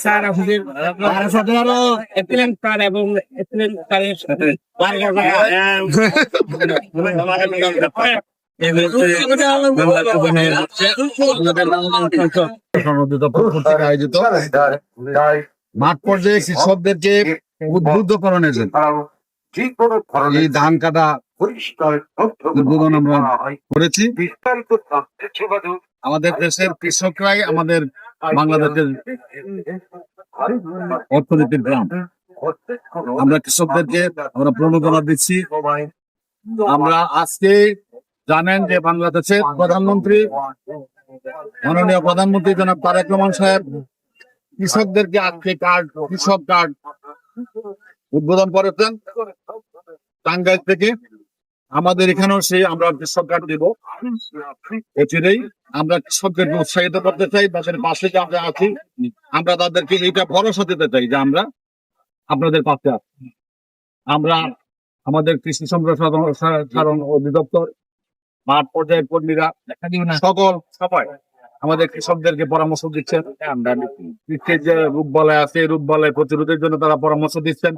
Sir আপনাদের সাথে আরো এপ্লেন কার এবং এপ্লেন কারের আয়োজিত মাঠ পর্যায়ে কৃষকদেরকে উদ্বুদ্ধকরণের জন্য এই ধান কাটা উদ্বোধন আমরা করেছি। আমাদের দেশের কৃষকরাই আমাদের বাংলাদেশের অর্থনীতির গ্রাম। আমরা কৃষকদেরকে আমরা প্রণোদনা দিচ্ছি। আমরা আজকে জানেন যে বাংলাদেশের প্রধানমন্ত্রী মাননীয় প্রধানমন্ত্রী জনাব তারেক রহমান সাহেব কৃষকদেরকে আজকে কৃষক কার্ড উদ্বোধন করেছেন টাঙ্গাইল থেকে। আমাদের এখানেও সেই আমরা কৃষক কার্ড দিব এটিরেই। আমরা কৃষকদেরকে উৎসাহিত করতে চাই, তাদের পাশে যে আমরা আছি আমরা তাদেরকে এইটা ভরসা দিতে চাই যে আমরা আপনাদের পাশে আছি। আমরা আমাদের কৃষি সম্প্রসারণ অধিদপ্তর, মাঠ পর্যায়ের কর্মীরা, সকল সবাই আমাদের কৃষকদেরকে পরামর্শ দিচ্ছেন। যে রোগ বালাই আছে, রোগ বালাই প্রতিরোধের জন্য তারা পরামর্শ দিচ্ছেন।